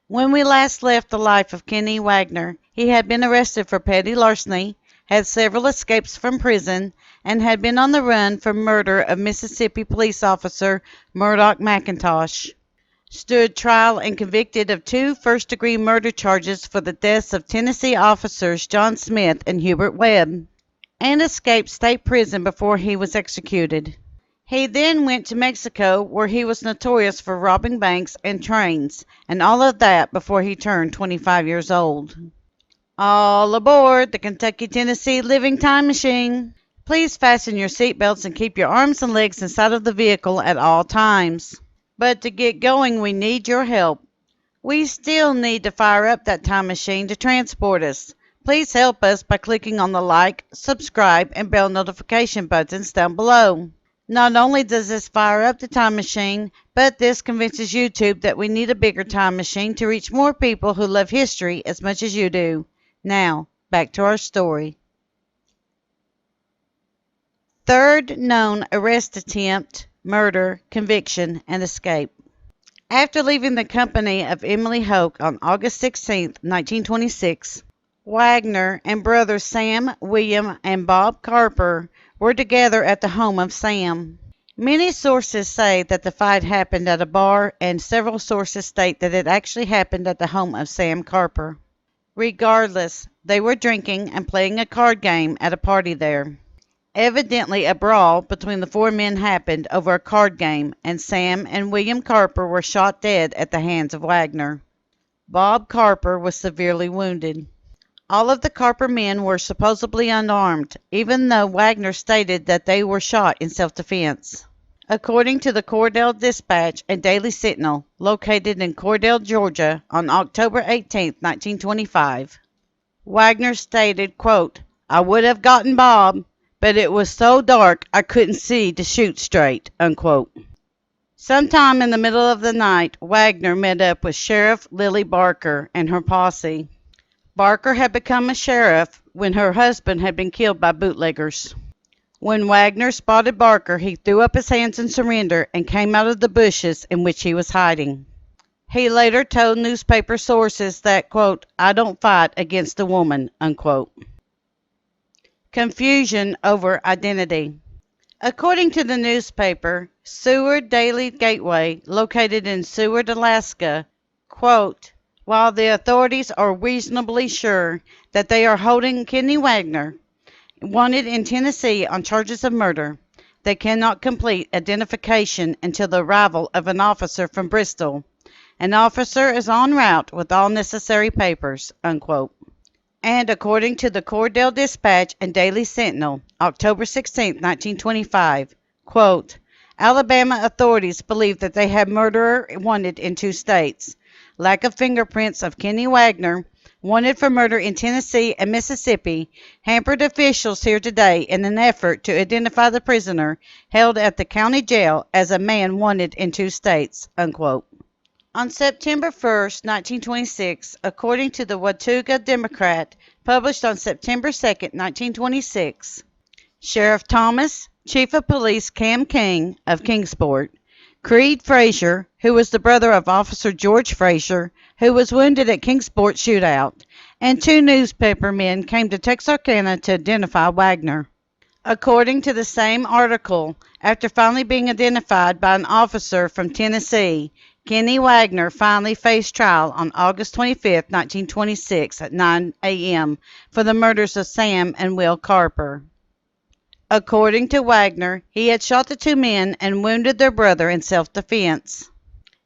When we last left the life of Kinne Wagner, he had been arrested for petty larceny, had several escapes from prison, and had been on the run for murder of Mississippi police officer Murdock McIntosh. Stood trial and convicted of 2 first-degree murder charges for the deaths of Tennessee officers John Smith and Hurbert Webb, and escaped state prison before he was executed. He then went to Mexico, where he was notorious for robbing banks and trains, and all of that before he turned 25 years old. All aboard the Kentucky-Tennessee Living Time Machine. Please fasten your seatbelts and keep your arms and legs inside of the vehicle at all times. But to get going, we need your help. We still need to fire up that time machine to transport us. Please help us by clicking on the like, subscribe, and bell notification buttons down below. Not only does this fire up the time machine, but this convinces YouTube that we need a bigger time machine to reach more people who love history as much as you do. Now, back to our story. Third known arrest attempt, murder, conviction, and escape. After leaving the company of Emily Hoke on August 16, 1926, Wagner and brothers Sam, William, and Bob Carper were together at the home of Sam. Many sources say that the fight happened at a bar, and several sources state that it actually happened at the home of Sam Carper. Regardless, they were drinking and playing a card game at a party there. Evidently, a brawl between the 4 men happened over a card game, and Sam and William Carper were shot dead at the hands of Wagner. Bob Carper was severely wounded. All of the Carper men were supposedly unarmed, even though Wagner stated that they were shot in self-defense. According to the Cordell Dispatch and Daily Sentinel, located in Cordell, Georgia, on October 18, 1925, Wagner stated, quote, "I would have gotten Bob, but it was so dark I couldn't see to shoot straight," unquote. Sometime in the middle of the night, Wagner met up with Sheriff Lily Barker and her posse. Barker had become a sheriff when her husband had been killed by bootleggers. When Wagner spotted Barker, he threw up his hands in surrender and came out of the bushes in which he was hiding. He later told newspaper sources that, quote, "I don't fight against a woman," unquote. Confusion over identity. According to the newspaper Seward Daily Gateway, located in Seward, Alaska, quote, "While the authorities are reasonably sure that they are holding Kinne Wagner, wanted in Tennessee on charges of murder, they cannot complete identification until the arrival of an officer from Bristol. An officer is en route with all necessary papers," unquote. And according to the Cordell Dispatch and Daily Sentinel, October 16, 1925, quote, "Alabama authorities believe that they have murderer wanted in 2 states. Lack of fingerprints of Kinne Wagner, wanted for murder in Tennessee and Mississippi, hampered officials here today in an effort to identify the prisoner held at the county jail as a man wanted in 2 states," unquote. On September 1, 1926, according to the Watauga Democrat, published on September 2, 1926, Sheriff Thomas, Chief of Police Cam King of Kingsport, Creed Frazier, who was the brother of Officer George Frazier, who was wounded at Kingsport shootout, and 2 newspaper men came to Texarkana to identify Wagner. According to the same article, after finally being identified by an officer from Tennessee, Kinne Wagner finally faced trial on August 25, 1926 at 9 a.m. for the murders of Sam and Will Carper. According to Wagner, he had shot the 2 men and wounded their brother in self-defense.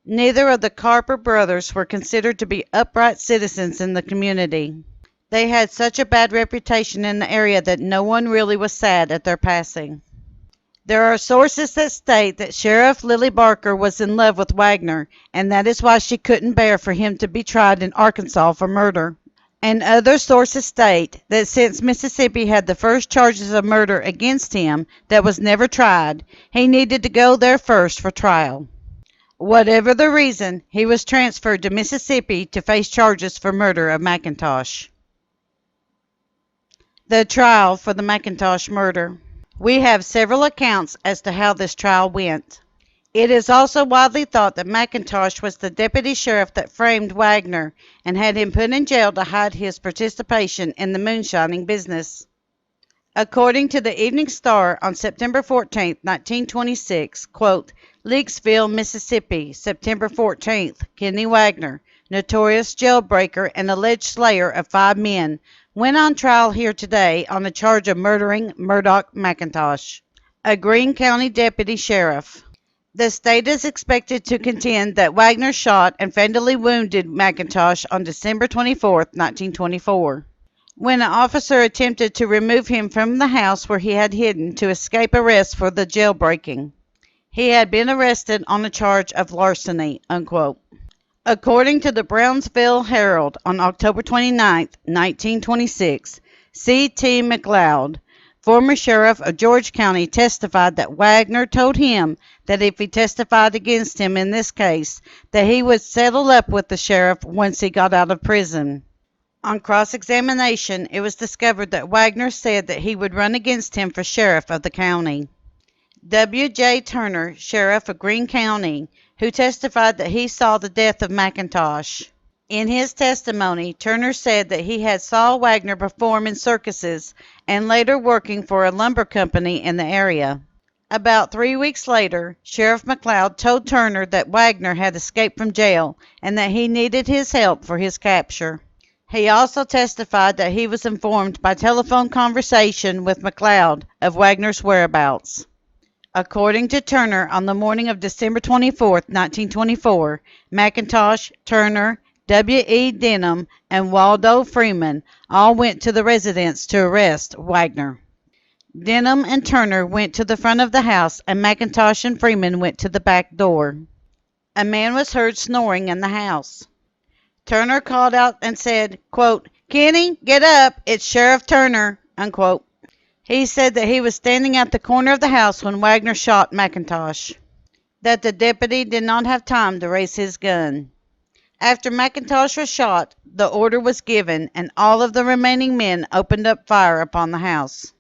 Neither of the Carper brothers were considered to be upright citizens in the community. They had such a bad reputation in the area that no one really was sad at their passing. There are sources that state that Sheriff Lily Barker was in love with Wagner, and that is why she couldn't bear for him to be tried in Arkansas for murder. And other sources state that since Mississippi had the first charges of murder against him that was never tried, he needed to go there first for trial. Whatever the reason, he was transferred to Mississippi to face charges for murder of McIntosh. The trial for the McIntosh murder. We have several accounts as to how this trial went. It is also widely thought that McIntosh was the deputy sheriff that framed Wagner and had him put in jail to hide his participation in the moonshining business. According to the Evening Star on September 14, 1926, quote, Leakesville, Mississippi, September 14th, Kinne Wagner, notorious jailbreaker and alleged slayer of 5 men, went on trial here today on a charge of murdering Murdock McIntosh, a Greene County deputy sheriff. The state is expected to contend that Wagner shot and fatally wounded McIntosh on December 24, 1924, when an officer attempted to remove him from the house where he had hidden to escape arrest for the jailbreaking. He had been arrested on a charge of larceny, unquote. According to the Brownsville Herald on October 29, 1926, C.T. McLeod, former sheriff of George County, testified that Wagner told him that if he testified against him in this case, that he would settle up with the sheriff once he got out of prison. On cross-examination, it was discovered that Wagner said that he would run against him for sheriff of the county. W.J. Turner, sheriff of Greene County, who testified that he saw the death of McIntosh. In his testimony, Turner said that he had saw Wagner perform in circuses and later working for a lumber company in the area. About 3 weeks later, Sheriff McLeod told Turner that Wagner had escaped from jail and that he needed his help for his capture. He also testified that he was informed by telephone conversation with McLeod of Wagner's whereabouts. According to Turner, on the morning of December 24, 1924, McIntosh, Turner, W.E. Denham, and Waldo Freeman all went to the residence to arrest Wagner. Denham and Turner went to the front of the house, and McIntosh and Freeman went to the back door. A man was heard snoring in the house. Turner called out and said, quote, Kinnie, get up, it's Sheriff Turner, unquote. He said that he was standing at the corner of the house when Wagner shot McIntosh, that the deputy did not have time to raise his gun. After McIntosh was shot, the order was given, and all of the remaining men opened up fire upon the house.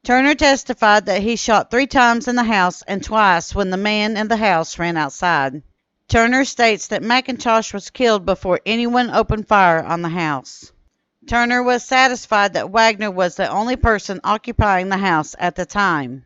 Turner testified that he shot 3 times in the house and twice when the man in the house ran outside. Turner states that McIntosh was killed before anyone opened fire on the house. Turner was satisfied that Wagner was the only person occupying the house at the time.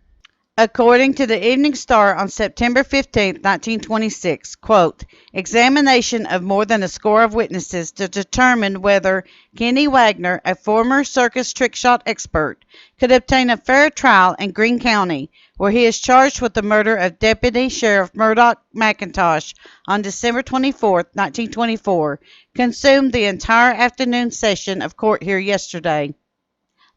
According to the Evening Star on September 15, 1926, quote, examination of more than a score of witnesses to determine whether Kinne Wagner, a former circus trick shot expert, could obtain a fair trial in Greene County, where he is charged with the murder of Deputy Sheriff Murdock McIntosh on December 24, 1924, consumed the entire afternoon session of court here yesterday.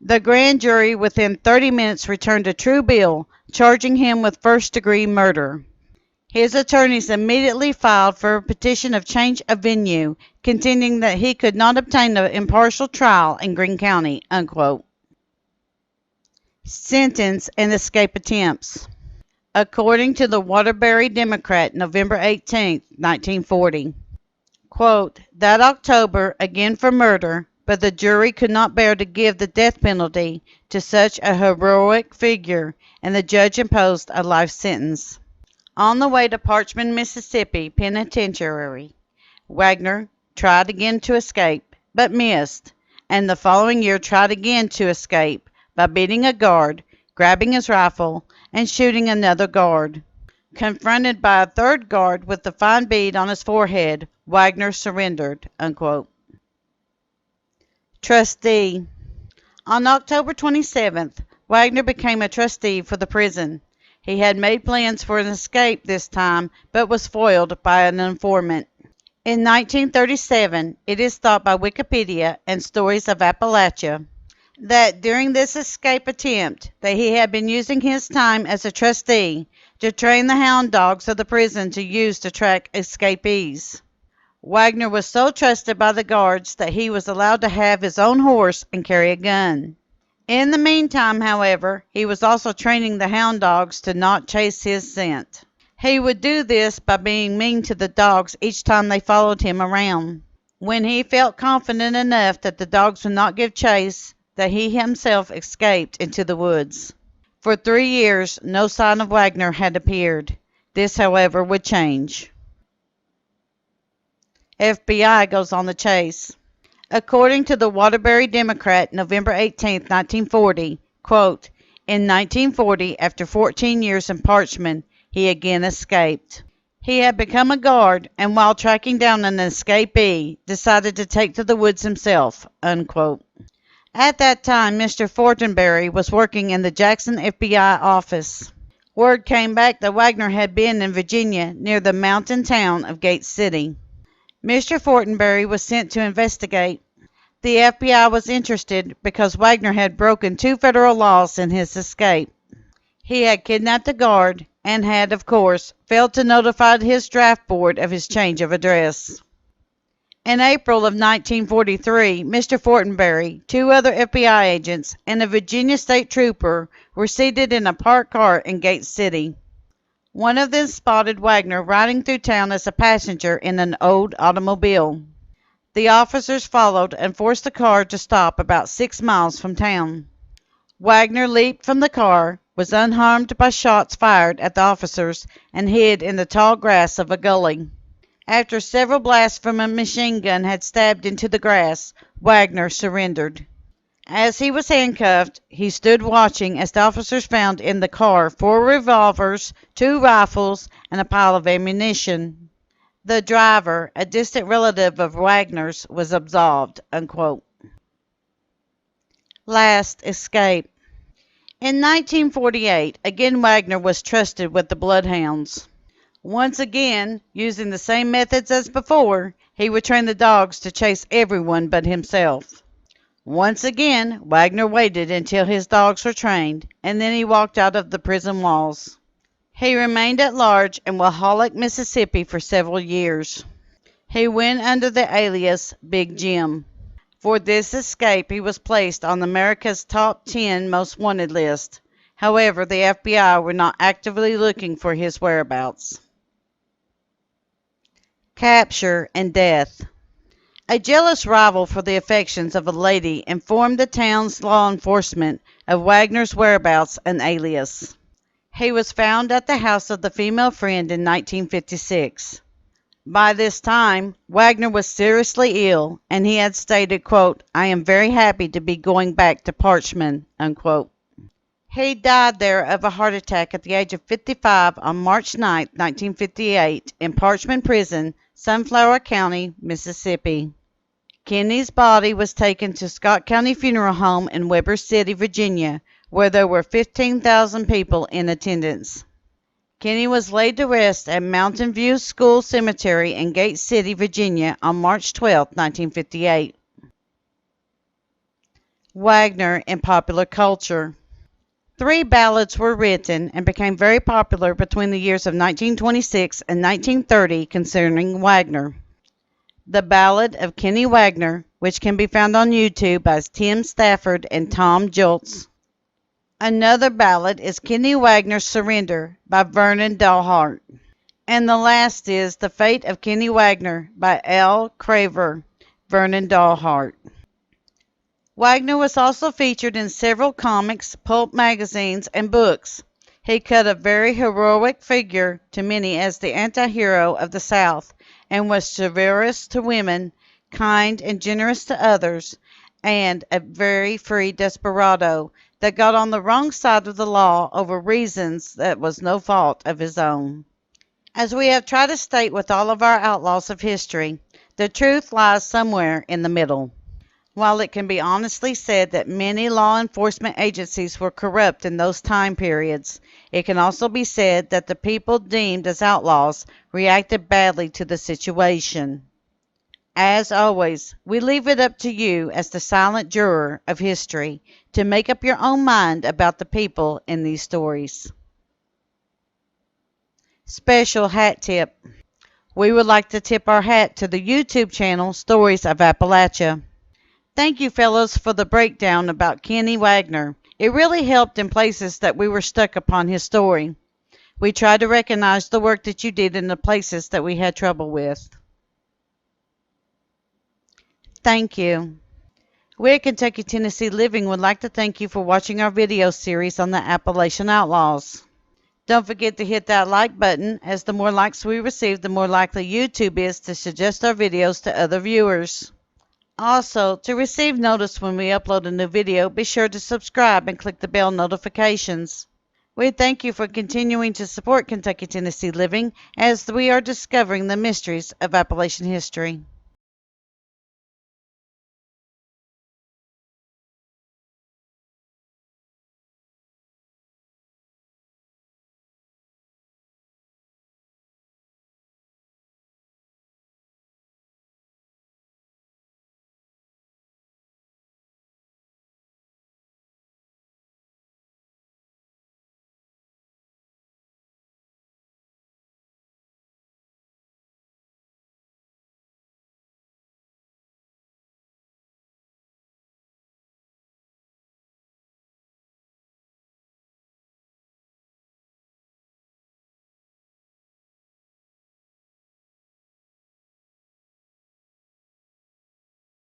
The grand jury within 30 minutes returned a true bill, charging him with first-degree murder. His attorneys immediately filed for a petition of change of venue, contending that he could not obtain an impartial trial in Greene County, unquote. Sentence and escape attempts. According to the Waterbury Democrat, November 18, 1940, quote, that October, again for murder, but the jury could not bear to give the death penalty to such a heroic figure, and the judge imposed a life sentence. On the way to Parchman, Mississippi Penitentiary, Wagner tried again to escape, but missed, and the following year tried again to escape by beating a guard, grabbing his rifle, and shooting another guard. Confronted by a third guard with the fine bead on his forehead, Wagner surrendered, unquote. Trustee. On October 27th, Wagner became a trustee for the prison. He had made plans for an escape this time, but was foiled by an informant. In 1937, it is thought by Wikipedia and Stories of Appalachia that during this escape attempt that he had been using his time as a trustee to train the hound dogs of the prison to use to track escapees. Wagner was so trusted by the guards that he was allowed to have his own horse and carry a gun. In the meantime, however, he was also training the hound dogs to not chase his scent. He would do this by being mean to the dogs each time they followed him around. When he felt confident enough that the dogs would not give chase, that he himself escaped into the woods. For 3 years, no sign of Wagner had appeared. This, however, would change. FBI goes on the chase. According to the Waterbury Democrat, November 18, 1940, quote, in 1940, after 14 years in Parchman, he again escaped. He had become a guard and while tracking down an escapee, decided to take to the woods himself, unquote. At that time, Mr. Fortenberry was working in the Jackson FBI office. Word came back that Wagner had been in Virginia near the mountain town of Gate City. Mr. Fortenberry was sent to investigate. The FBI was interested because Wagner had broken 2 federal laws in his escape. He had kidnapped a guard and had, of course, failed to notify his draft board of his change of address. In April of 1943, Mr. Fortenberry, 2 other FBI agents, and a Virginia state trooper were seated in a parked car in Gate City. One of them spotted Wagner riding through town as a passenger in an old automobile. The officers followed and forced the car to stop about 6 miles from town. Wagner leaped from the car, was unharmed by shots fired at the officers, and hid in the tall grass of a gully. After several blasts from a machine gun had stabbed into the grass, Wagner surrendered. As he was handcuffed, he stood watching as the officers found in the car 4 revolvers, 2 rifles, and a pile of ammunition. The driver, a distant relative of Wagner's, was absolved, unquote. Last escape. In 1948, again Wagner was trusted with the bloodhounds. Once again, using the same methods as before, he would train the dogs to chase everyone but himself. Once again, Wagner waited until his dogs were trained, and then he walked out of the prison walls. He remained at large in Wahala, Mississippi for several years. He went under the alias Big Jim. For this escape, he was placed on America's top 10 most wanted list. However, the FBI were not actively looking for his whereabouts. Capture and death. A jealous rival for the affections of a lady informed the town's law enforcement of Wagner's whereabouts and alias. He was found at the house of the female friend in 1956. By this time, Wagner was seriously ill, and he had stated, quote, I am very happy to be going back to Parchman, unquote. He died there of a heart attack at the age of 55 on March 9, 1958, in Parchman Prison, Sunflower County, Mississippi. Kinne's body was taken to Scott County Funeral Home in Weber City, Virginia, where there were 15,000 people in attendance. Kinne was laid to rest at Mountain View School Cemetery in Gate City, Virginia on March 12, 1958. Wagner in popular culture. 3 ballads were written and became very popular between the years of 1926 and 1930 concerning Wagner. The Ballad of Kinne Wagner, which can be found on YouTube as Tim Stafford and Tom Jults. Another ballad is Kinne Wagner's Surrender by Vernon Dalhart. And the last is The Fate of Kinne Wagner by L. Craver, Vernon Dalhart. Wagner was also featured in several comics, pulp magazines, and books. He cut a very heroic figure to many as the anti-hero of the South, and was chivalrous to women, kind and generous to others, and a very free desperado that got on the wrong side of the law over reasons that was no fault of his own. As we have tried to state with all of our outlaws of history, the truth lies somewhere in the middle. While it can be honestly said that many law enforcement agencies were corrupt in those time periods, it can also be said that the people deemed as outlaws reacted badly to the situation. As always, we leave it up to you as the silent juror of history to make up your own mind about the people in these stories. Special hat tip. We would like to tip our hat to the YouTube channel Stories of Appalachia. Thank you, fellows, for the breakdown about Kinne Wagner. It really helped in places that we were stuck upon his story. We tried to recognize the work that you did in the places that we had trouble with. Thank you. We at Kentucky, Tennessee Living would like to thank you for watching our video series on the Appalachian Outlaws. Don't forget to hit that like button, as the more likes we receive, the more likely YouTube is to suggest our videos to other viewers. Also, to receive notice when we upload a new video, be sure to subscribe and click the bell notifications. We thank you for continuing to support Kentucky Tennessee Living as we are discovering the mysteries of Appalachian history.